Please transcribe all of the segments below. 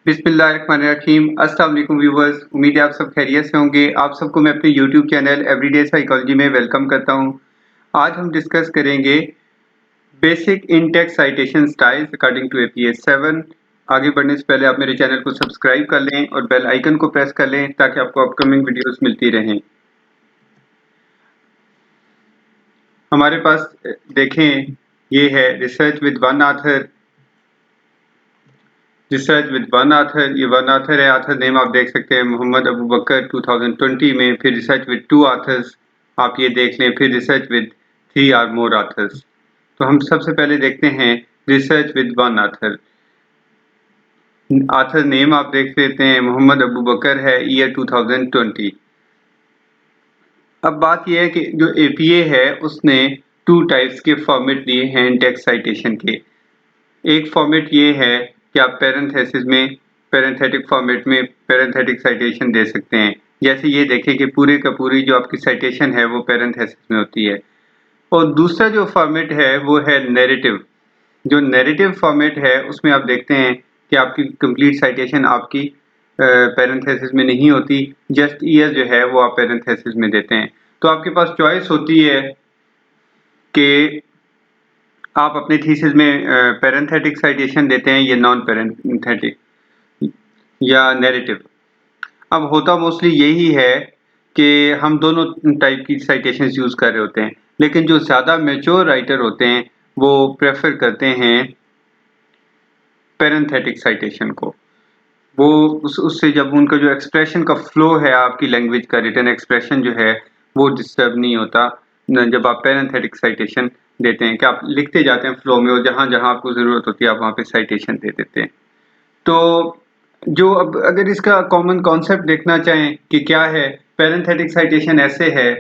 बिस्मिल्लाहिर्रहमानिर्रहीम। अस्सलाम वालेकुम व्यूवर्स, उम्मीद है आप सब खैरियत से होंगे। आप सबको मैं अपने यूट्यूब चैनल एवरीडे साइकोलॉजी में वेलकम करता हूं। आज हम डिस्कस करेंगे basic in text citation styles according to एपीएस 7। आगे बढ़ने से पहले आप मेरे चैनल को सब्सक्राइब कर लें और बेल आइकन को प्रेस कर लें ताकि आपको अपकमिंग वीडियोस मिलती रहें। हमारे पास देखें, ये है research with one author. Research with one author, ये वन आथर है। आथर नेम आप देख सकते हैं मोहम्मद अबू बकर 2020 में। फिर रिसर्च विद टू आथर्स आप ये देख लें। फिर रिसर्च विद 3 और मोर आथर्स। तो हम सबसे पहले देखते हैं research with one author. Author name आप देख लेते हैं मोहम्मद अबू बकर है, ईयर 2020। अब बात यह है कि जो एपीए है उसने 2 टाइप्स के फॉर्मेट दिए हैं टेक्स्ट साइटेशन के। एक फॉर्मेट ये है कि आप पैरेंथेसिस में पैरेंथेटिक फॉर्मेट में पैरेंथेटिक साइटेशन दे सकते हैं। जैसे ये देखें कि पूरे का पूरी जो आपकी साइटेशन है वो पैरेंथेसिस में होती है। और दूसरा जो फॉर्मेट है वो है नैरेटिव। जो नैरेटिव फॉर्मेट है उसमें आप देखते हैं कि आपकी कंप्लीट साइटेशन आपकी पैरेंथेसिस में नहीं होती, जस्ट ईयर जो है वो आप पैरेंथेसिस में देते हैं। तो आपके पास चॉइस होती है कि आप अपने थीसिस में पैरेंथेटिक साइटेशन देते हैं या नॉन पैरेंथेटिक या नैरेटिव। अब होता मोस्टली यही है कि हम दोनों टाइप की साइटेशंस यूज़ कर रहे होते हैं, लेकिन जो ज़्यादा मैच्योर राइटर होते हैं वो प्रेफर करते हैं पैरेंथेटिक साइटेशन को। वो उससे जब उनका जो एक्सप्रेशन का फ्लो है, आपकी लैंग्वेज का रिटन एक्सप्रेशन जो है वो डिस्टर्ब नहीं होता जब आप पैरेंथेटिक साइटेशन देते हैं, कि आप लिखते जाते हैं फ्लो में और जहाँ जहाँ आपको ज़रूरत होती है आप वहाँ पे साइटेशन दे देते हैं। तो जो अब अगर इसका कॉमन कॉन्सेप्ट देखना चाहें कि क्या है, पैरेंथेटिक साइटेशन ऐसे है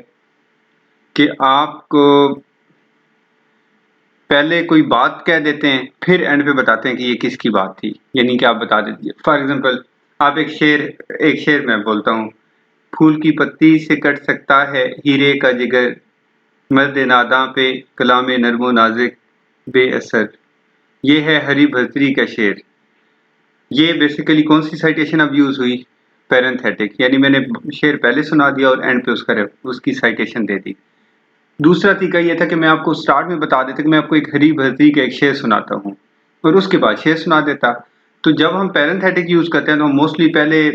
कि आपको पहले कोई बात कह देते हैं फिर एंड पे बताते हैं कि ये किसकी बात थी, यानी कि आप बता दीजिए। फॉर एग्जांपल आप एक शेर मैं बोलता हूँ। फूल की पत्ती से कट सकता है हीरे का जिगर, मर्द नादा पे कलाम नर्मो नाजिक बेअसर। ये है हरी भर्तरी का शेर। ये बेसिकली कौन सी साइटेशन अब यूज हुई? पैरेंथेटिक, यानी मैंने शेर पहले सुना दिया और एंड पे उसकी साइटेशन दे दी। दूसरा तरीका ये था कि मैं आपको स्टार्ट में बता देता कि मैं आपको एक हरी भर्ती का एक शेर सुनाता हूँ और उसके बाद शेर सुना देता। तो जब हम पैरेंथेटिक यूज करते हैं तो हम मोस्टली पहले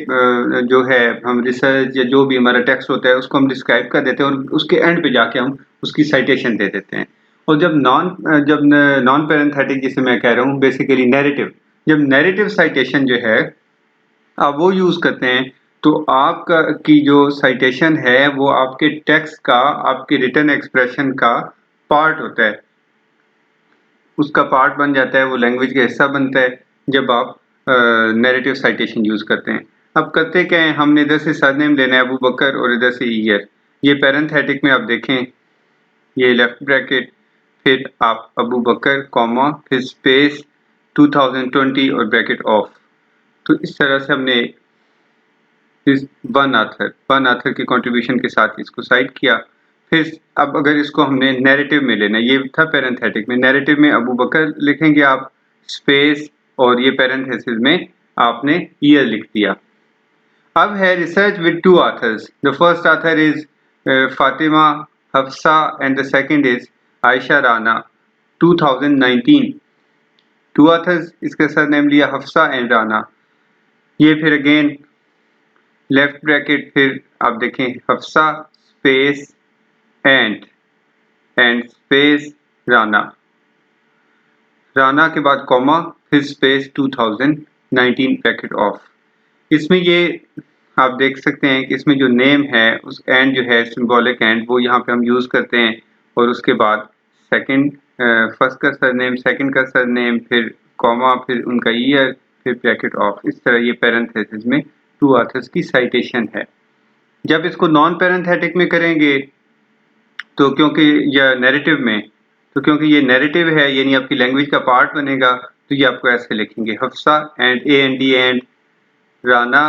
जो है हम रिसर्च या जो भी हमारा टेक्स्ट होता है उसको हम डिस्क्राइब कर देते हैं और उसके एंड पे जाके हम उसकी साइटेशन दे देते हैं। और जब नॉन पैरेंथेटिक जिसे मैं कह रहा हूँ बेसिकली नैरेटिव, जब नैरेटिव साइटेशन जो है आप वो यूज करते हैं तो आपका की जो साइटेशन है वो आपके टेक्स्ट का, आपके रिटन एक्सप्रेशन का पार्ट होता है, उसका पार्ट बन जाता है, वो लैंग्वेज का हिस्सा बनता है जब आप नैरेटिव साइटेशन यूज करते हैं। अब करते क्या है, हमने इधर से सरनेम लेना है अबू बकर और इधर से ईयर। ये पैरेंथेटिक में आप देखें, ये लेफ्ट ब्रैकेट, फिर आप अबू बकर कॉमा फिर स्पेस 2020 और ब्रैकेट ऑफ। तो इस तरह से हमने इस वन आथर के कंट्रीब्यूशन के साथ इसको साइड किया। फिर अब अगर इसको हमने नैरेटिव में लेना है, ये था पैरेंथेटिक में। नैरेटिव में अबू बकर लिखेंगे आप स्पेस और ये पैरेंथेसिस में आपने ईयर लिख दिया। अब है research with two authors. The first author is Fatima Hafsa and the second is Ayesha Rana 2019। Two authors, इसका सरनेम लिया हफ्सा एंड राना। ये फिर अगेन लेफ्ट ब्रैकेट, फिर आप देखें Hafsa space and space Rana, Rana के बाद कॉमा फिर स्पेस 2019 ब्रैकेट ऑफ। इसमें ये आप देख सकते हैं कि इसमें जो नेम है उस एंड जो है सिंबॉलिक एंड वो यहाँ पे हम यूज करते हैं और उसके बाद सेकंड, फर्स्ट का सरनेम, सेकंड का सरनेम, फिर कॉमा, फिर उनका ईयर, फिर ब्रैकेट ऑफ। इस तरह ये पैरेंथेसिस में टू आथर्स की साइटेशन है। जब इसको नॉन पैरेंथेटिक में करेंगे तो क्योंकि यह नैरेटिव में, तो क्योंकि ये नैरेटिव है यानी आपकी लैंग्वेज का पार्ट बनेगा, तो ये आपको ऐसे लिखेंगे Hafsa and A and D and Rana,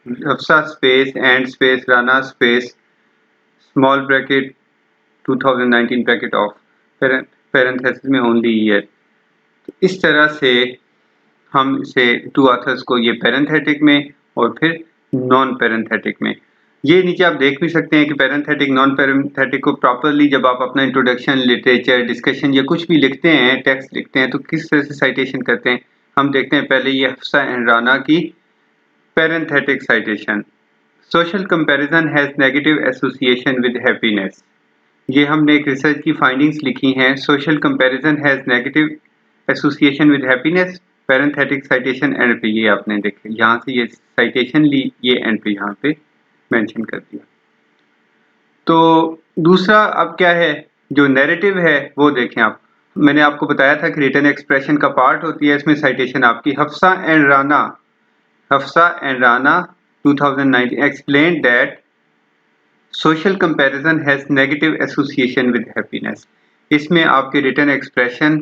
Hafsa space and space Rana space small bracket 2019 bracket of parenthesis में ओनली ईयर। तो इस तरह से हम इसे टू ऑथर्स को ये पैरेंथेटिक में और फिर नॉन पैरेंथेटिक में। ये नीचे आप देख भी सकते हैं कि पैरेंथेटिक नॉन पैरेंथेटिक को प्रॉपरली जब आप अपना इंट्रोडक्शन, लिटरेचर, डिस्कशन या कुछ भी लिखते हैं, टेक्स्ट लिखते हैं, तो किस तरह से साइटेशन करते हैं। हम देखते हैं पहले ये हफ्सा एंड राना की parenthetical citation. Social comparison has negative association with happiness. ये हमने एक रिसर्च की फाइंडिंग्स लिखी हैं। Social comparison has negative association with happiness, parenthetical citation and पे ये आपने देखे, यहाँ से ये साइटेशन ली, ये एंड पे यहाँ पे मेंशन कर दिया। तो दूसरा अब क्या है, जो नैरेटिव है वो देखें आप। मैंने आपको बताया था कि रिटन एक्सप्रेशन का पार्ट होती है इसमें साइटेशन आपकी। Hafsa and Rana 2019 explained that social comparison has negative association with happiness। इसमें आपके रिटन एक्सप्रेशन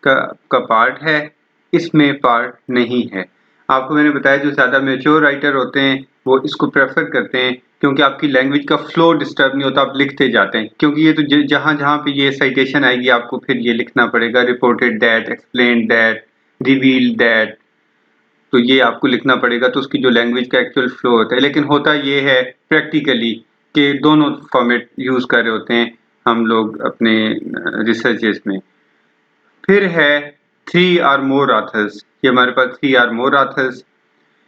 का पार्ट है, इसमें पार्ट नहीं है। आपको मैंने बताया जो ज़्यादा मैच्योर राइटर होते हैं वो इसको प्रेफर करते हैं, क्योंकि आपकी लैंग्वेज का फ्लो डिस्टर्ब नहीं होता, आप लिखते जाते हैं। क्योंकि ये तो जहाँ जहाँ पे ये साइटेशन आएगी आपको फिर ये लिखना पड़ेगा, reported that, explain that, reveal that, तो ये आपको लिखना पड़ेगा, तो उसकी जो लैंग्वेज का एक्चुअल फ्लो होता है। लेकिन होता ये है प्रैक्टिकली कि दोनों फॉर्मेट यूज़ कर रहे होते हैं हम लोग अपने रिसर्चेस में। फिर है 3 और मोर ऑथर्स। ये हमारे पास 3 और मोर ऑथर्स।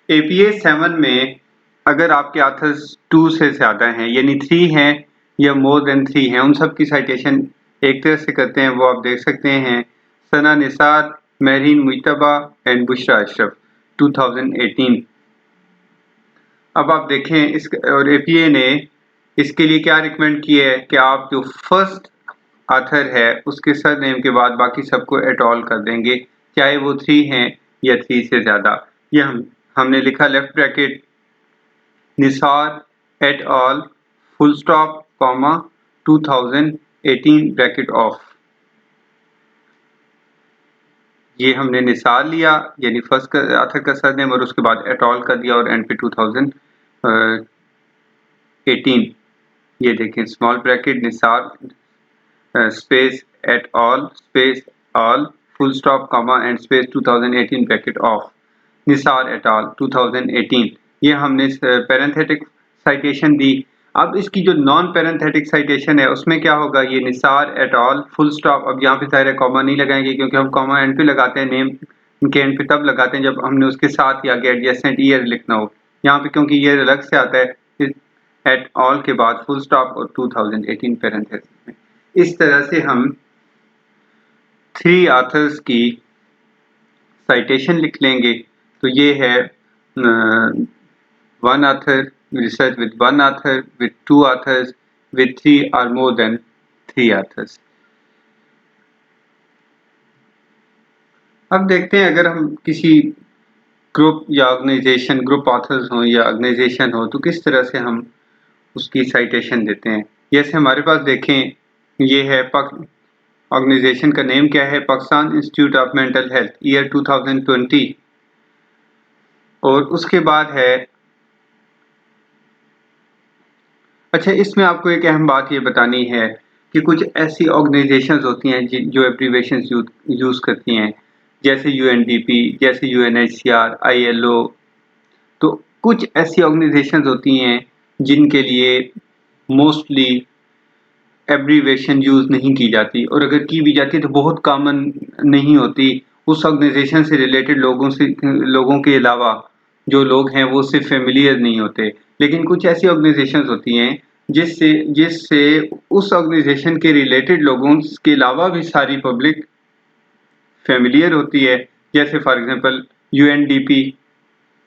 APA 7 में अगर आपके ऑथर्स 2 से ज़्यादा हैं, यानी 3 हैं या मोर देन 3 हैं, उन सब की साइटेशन एक तरह से करते हैं, वो आप देख सकते हैं। सना निसार, महरीन मुज्तबा एंड बुशरा अशरफ 2018। अब आप देखें इस और APA ने इसके लिए क्या रिकमेंड किया है कि आप जो फर्स्ट ऑथर है उसके सरनेम के बाद बाकी सबको एट ऑल कर देंगे, चाहे वो 3 हैं या 3 से ज़्यादा। ये हमने लिखा left bracket Nisar at all full stop comma 2018 bracket of. ये हमने निसार लिया यानी फर्स्ट ऑथर का सरनेम और उसके बाद एट ऑल कर दिया और एंड पे 2018। ये देखें small bracket Nisar space at all space all full stop comma and space 2018 bracket of Nisar at all 2018। ये हमने पैरेंथेटिक साइटेशन दी। अब इसकी जो नॉन पैरेंथेटिक साइटेशन है उसमें क्या होगा, ये Nisar at all full stop. अब यहाँ पे सारे कॉमा नहीं लगाएंगे क्योंकि हम कॉमा एंड पे लगाते हैं, नेम के एंड पे तब लगाते हैं जब हमने उसके साथ या आगे एडजेसेंट ईयर लिखना हो। यहाँ पे क्योंकि ईयर अलग से आता है, एट ऑल के बाद फुल स्टॉप और 2018 पैरेंथेसिस में। इस तरह से हम 3 ऑथर्स की साइटेशन लिख लेंगे। तो ये है one author, research with one author, with 2 authors, with 3 or more than 3 authors। अब देखते हैं अगर हम किसी ग्रुप या ऑर्गेनाइजेशन, ग्रुप ऑथर्स हो या ऑर्गेनाइजेशन हो, तो किस तरह से हम उसकी साइटेशन देते हैं। जैसे हमारे पास देखें ये है ऑर्गेनाइजेशन का नेम क्या है, Pakistan institute of mental health, year 2020। और उसके बाद है, अच्छा इसमें आपको एक अहम बात ये बतानी है कि कुछ ऐसी ऑर्गेनाइजेशंस होती हैं जो एब्रीवेशंस यूज़ करती हैं, जैसे UNDP, जैसे UNHCR, ILO। तो कुछ ऐसी ऑर्गेनाइजेशंस होती हैं जिनके लिए मोस्टली एब्रीवेशन यूज़ नहीं की जाती, और अगर की भी जाती है तो बहुत कॉमन नहीं होती। उस ऑर्गेनाइजेशन से रिलेटेड लोगों के अलावा जो लोग हैं वो उससे फेमिलियर नहीं होते। लेकिन कुछ ऐसी ऑर्गेनाइजेशंस होती हैं जिससे जिससे उस ऑर्गेनाइजेशन के रिलेटेड लोगों के अलावा भी सारी पब्लिक फेमिलियर होती है। जैसे फॉर एग्जांपल UNDP,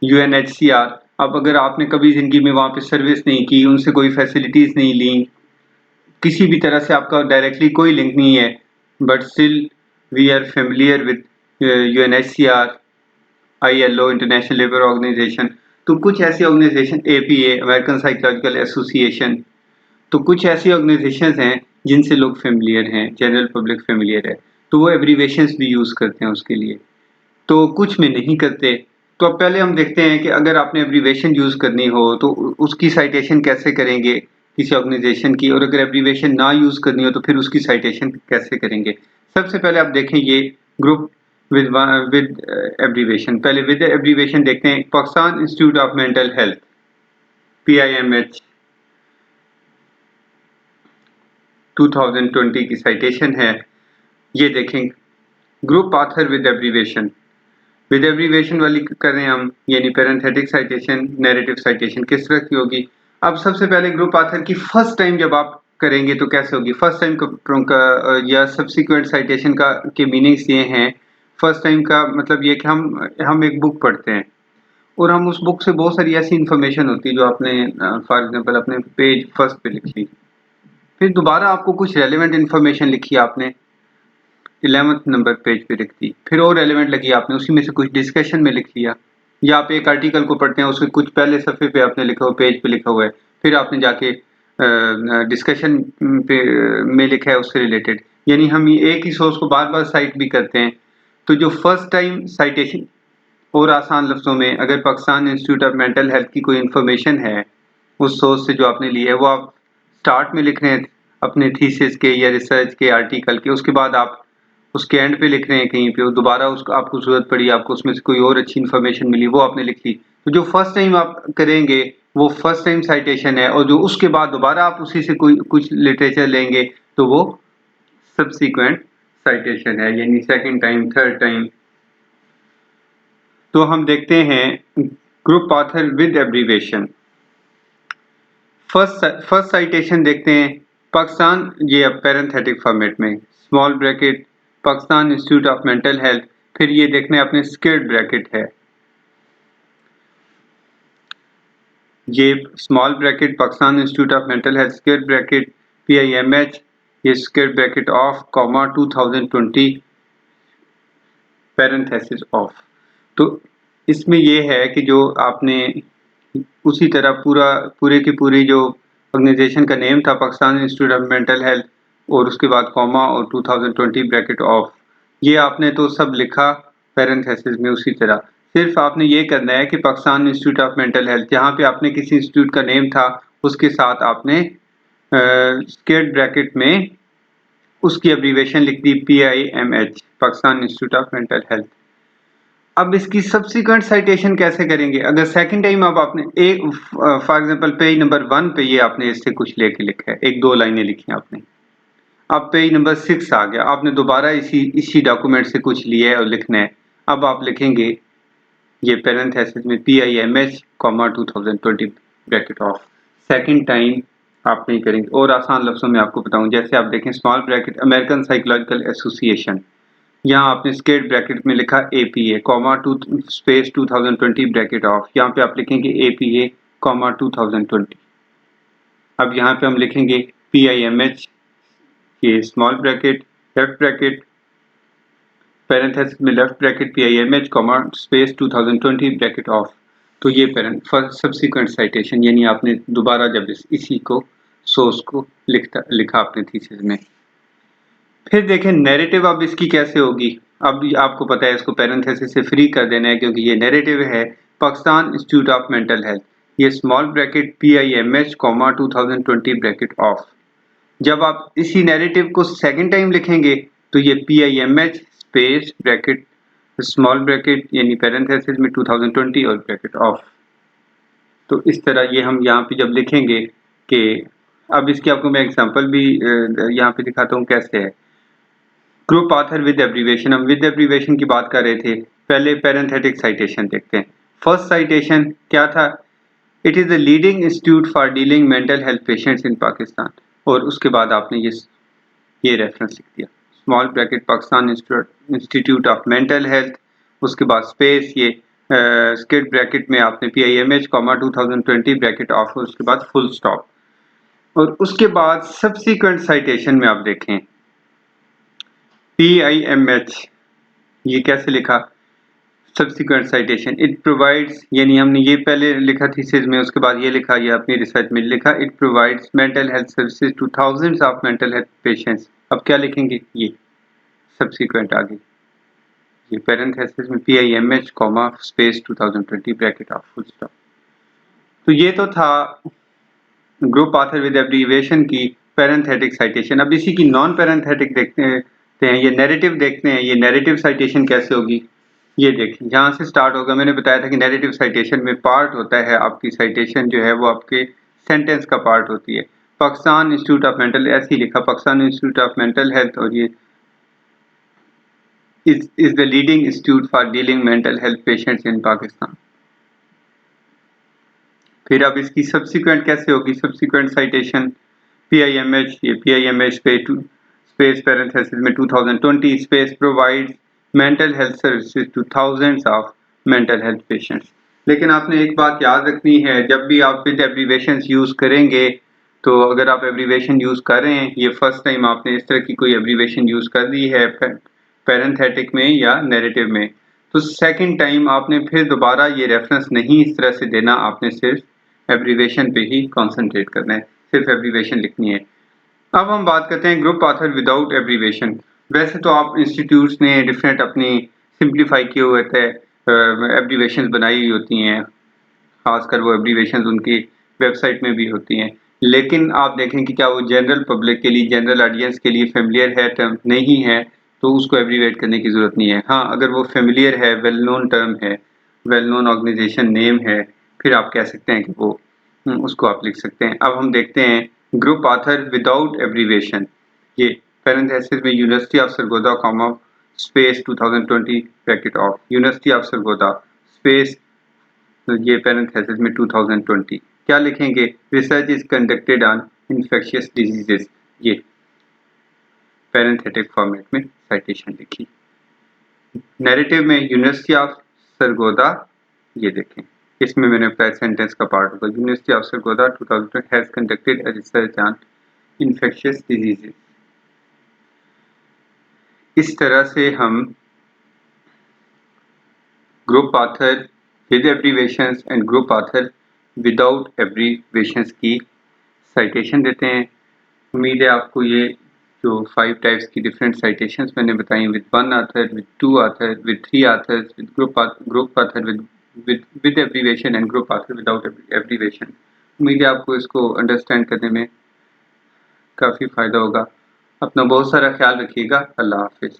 UNHCR। अब अगर आपने कभी ज़िंदगी में वहाँ पे सर्विस नहीं की, उनसे कोई फैसिलिटीज़ नहीं ली, किसी भी तरह से आपका डायरेक्टली कोई लिंक नहीं है, but still we are familiar with UNHCR, ILO, international labour organisation. तो कुछ ऐसी organisation, APA, American psychological association, तो कुछ ऐसी ऑर्गेनाइजेशंस हैं जिनसे लोग फेमिलियर हैं, जनरल पब्लिक फेमिलियर है, तो वो एब्रीवेशंस भी यूज़ करते हैं उसके लिए, तो कुछ में नहीं करते। तो अब पहले हम देखते हैं कि अगर आपने एब्रीवेशन यूज़ करनी हो तो उसकी साइटेशन कैसे करेंगे किसी ऑर्गेनाइजेशन की, और अगर एब्रीवेशन ना यूज़ करनी हो तो फिर उसकी साइटेशन कैसे करेंगे। सबसे पहले आप देखें ये ग्रुप विद एब्रीवेशन। पहले विद एब्रीवेशन देखते हैं। Pakistan institute of mental health PIMH 2020 की साइटेशन है। ये देखें, group author with abbreviation. With abbreviation वाली कर रहे हैं हम, यानी पैरेंथेटिक साइटेशन, नैरेटिव साइटेशन किस तरह की होगी। अब सबसे पहले ग्रुप ऑथर की फर्स्ट टाइम जब आप करेंगे तो कैसे होगी। फर्स्ट टाइम का या सब्सिक्वेंट साइटेशन का के मीनिंग्स ये हैं। फर्स्ट टाइम का मतलब ये कि हम एक बुक पढ़ते हैं और हम उस बुक से बहुत सारी ऐसी इन्फॉर्मेशन होती है जो आपने फॉर एग्जांपल अपने पेज फर्स्ट पे लिख ली, फिर दोबारा आपको कुछ रेलेवेंट इन्फॉर्मेशन लिखी आपने 11th नंबर पेज पे लिख दी, फिर और रेलेवेंट लगी आपने उसी में से कुछ डिस्कशन में लिख लिया, या आप एक आर्टिकल को पढ़ते हैं उसके कुछ पहले सफ़े पे आपने लिखा हुआ, पेज पे लिखा हुआ है, फिर आपने जाके डिस्कशन पे में लिखा है उससे रिलेटेड। यानी हम एक ही सोर्स को बार बार साइट भी करते हैं। तो जो फर्स्ट टाइम साइटेशन, और आसान लफ्ज़ों में अगर Pakistan institute of mental health की कोई इन्फॉर्मेशन है उस सोर्स से जो आपने ली है, वो आप स्टार्ट में लिख रहे हैं अपने थीसिस के या रिसर्च के आर्टिकल के, उसके बाद आप उसके एंड पे लिख रहे हैं कहीं पे, दोबारा उसको आपको ज़रूरत पड़ी, आपको उसमें से कोई और अच्छी इन्फॉर्मेशन मिली, वो आपने लिख ली। तो जो फर्स्ट टाइम आप करेंगे वो फर्स्ट टाइम साइटेशन है, और जो उसके बाद दोबारा आप उसी से कोई कुछ लिटरेचर लेंगे तो वो सब्सिक्वेंट साइटेशन है, यानी सेकंड टाइम, थर्ड टाइम। तो हम देखते हैं group author with abbreviation. First citation देखते हैं पाकिस्तान, ये अब पैरेंथेटिक फॉर्मेट में, small bracket Pakistan institute of mental health, फिर ये देखने अपने स्क्वेयर ब्रैकेट है, ये small bracket Pakistan institute of mental health square bracket PIMH, ये square bracket of comma 2020 parenthesis of. तो इसमें ये है कि जो आपने उसी तरह पूरे की पूरी जो ऑर्गेनाइजेशन का नेम था Pakistan institute of mental health, और उसके बाद कॉमा और 2020 ब्रैकेट ऑफ, ये आपने तो सब लिखा पैरेंथेसिस में उसी तरह। सिर्फ आपने ये करना है कि Pakistan institute of mental health, जहाँ पे आपने किसी इंस्टीट्यूट का नेम था उसके साथ आपने स्क्वेयर ब्रैकेट में उसकी एब्रीवेशन लिख दी PIMH, Pakistan institute of mental health. अब इसकी सब्सिक्वेंट साइटेशन कैसे करेंगे। अगर सेकंड टाइम अब आपने एक फॉर एग्जांपल पेज नंबर 1 पे ये आपने इससे कुछ लेके लिखा है, एक दो लाइनें लिखी हैं आपने, अब पेज नंबर 6 आ गया, आपने दोबारा इसी डॉक्यूमेंट से कुछ लिया है और लिखना है। अब आप लिखेंगे ये पैरेंथेसिस में PIMH, 2020 bracket of. Second time आप नहीं करेंगे। और आसान लफ्ज़ों में आपको बताऊं, जैसे आप देखें small bracket American psychological association, यहाँ आपने स्क्वेयर ब्रैकेट में लिखा APA, comma 2 space 2020 bracket of, यहाँ पे आप लिखेंगे APA, कॉमा 2020। अब यहाँ पे हम लिखेंगे PIMH, ये small bracket, left bracket, parenthesis में left bracket PIMH, comma space 2020 bracket off. तो ये सब्सिक्वेंट साइटेशन, यानी आपने दोबारा जब इसी को सोर्स को लिखा अपने थीसिस में। फिर देखें नैरेटिव, अब इसकी कैसे होगी। अब आपको पता है इसको पैरेंथेसिस से फ्री कर देना है, क्योंकि ये नैरेटिव है Pakistan institute of mental health, ये small bracket PIMH, 2020 bracket off. जब आप इसी नैरेटिव को सेकंड टाइम लिखेंगे तो ये PIMH space bracket small bracket यानी पैरेंथेसिस में 2020 और ब्रैकेट ऑफ। तो इस तरह ये हम यहाँ पे जब लिखेंगे कि, अब इसकी आपको मैं एग्जांपल भी यहाँ पे दिखाता हूँ कैसे है। ग्रुप ऑथर विद एब्रीवेशन, हम विद एब्रीवेशन की बात कर रहे थे। पहले पैरेंथेटिक साइटेशन देखते हैं। फर्स्ट साइटेशन क्या था, it is the leading institute for dealing mental health patients इन पाकिस्तान, और उसके बाद आपने ये रेफरेंस लिख दिया, small bracket Pakistan institute of mental health, उसके बाद स्पेस ये स्क्वेयर ब्रैकेट में आपने PIMH, 2020 ब्रैकेट ऑफ, और उसके बाद फुल स्टॉप। और उसके बाद सब्सिक्वेंट साइटेशन में आप देखें PIMH, ये कैसे लिखा सब्सिक्वेंट साइटेशन, इट प्रोवाइड्स, यानी हमने ये पहले लिखा थीसिस में, उसके बाद ये लिखा, ये अपनी रिसर्च में लिखा, it provides mental health services two thousands of mental health patients. अब क्या लिखेंगे, ये सब्सिक्वेंट आगे, ये पैरेंथेसिस में PIMH, comma space 2020 bracket of, full stop. तो ये तो था ग्रुप ऑथर विद एब्रीविएशन की पैरेंथेटिक साइटेशन। अब इसी की नॉन पैरेंथेटिक देखते हैं हैं। ये नैरेटिव देखते हैं, ये नैरेटिव साइटेशन कैसे होगी, ये देखिए यहाँ से स्टार्ट होगा। मैंने बताया था कि नैरेटिव साइटेशन में पार्ट होता है आपकी साइटेशन जो है वो आपके सेंटेंस का पार्ट होती है। पाकिस्तान इंस्टीट्यूट ऑफ मेंटल, ऐसे ही लिखा Pakistan institute of mental health, और ये is the leading institute for dealing mental health patients in Pakistan. फिर अब इसकी सब्सिक्वेंट कैसे होगी, सब्सिक्वेंट साइटेशन PIMH, ये PIMH स्पेस पैरेंथेसिस में 2020 space provides mental health services two thousands of mental health patients. लेकिन आपने एक बात याद रखनी है, जब भी आप विद एब्रीवेशंस यूज करेंगे, तो अगर आप एब्रीवेशन यूज कर रहे हैं, ये फर्स्ट टाइम आपने इस तरह की कोई एब्रीवेशन यूज कर दी है पैरेंथेटिक में या नैरेटिव में, तो सेकंड टाइम आपने फिर दोबारा ये रेफरेंस नहीं इस तरह से देना, आपने सिर्फ एब्रीवेशन पे ही कॉन्सेंट्रेट करना है, सिर्फ एब्रीवेशन लिखनी है। अब हम बात करते हैं ग्रुप ऑथर विदाउट एब्रीवेशन। वैसे तो आप इंस्टीट्यूट्स ने डिफरेंट अपनी सिंप्लीफाई किए हुए थे, एब्रीवेशंस बनाई हुई होती हैं, खासकर वो एब्रीवेशंस उनकी वेबसाइट में भी होती हैं, लेकिन आप देखें कि क्या वो जनरल पब्लिक के लिए, जनरल ऑडियंस के लिए फेमिलियर है टर्म नहीं है, तो उसको एब्रीवेट करने की ज़रूरत नहीं है। हाँ, अगर वो फेमिलियर है, वेल नोन टर्म है, वेल नोन ऑर्गेनाइजेशन नेम है, फिर आप कह सकते हैं कि वो उसको आप लिख सकते हैं। अब हम देखते हैं ग्रुप ऑथर विदाउट एब्रीवेशन। ये पैरेंथेसिस में university of Sargodha comma space 2020 bracket of university of Sargodha space, तो ये पैरेंथेसिस में 2020 क्या लिखेंगे, research is conducted on infectious diseases, ये पैरेंथेटिक फॉर्मेट में साइटेशन लिखी। नैरेटिव में यूनिवर्सिटी ऑफ सरगोदा, ये देखें इसमें मैंने बताया सेंटेंस का पार्ट होगा, university of Sargodha 2020 has conducted a research on infectious diseases. इस तरह से हम group author with abbreviations and group author without abbreviations की साइटेशन देते हैं। उम्मीद है आपको ये जो 5 टाइप्स की डिफरेंट साइटेशंस मैंने बताई, with 1 author, with 2 author, with 3 authors, with group author, with abbreviation and group author without abbreviation, उम्मीद है आपको इसको अंडरस्टैंड करने में काफ़ी फ़ायदा होगा। अपना बहुत सारा ख्याल रखिएगा। अल्लाह हाफिज़।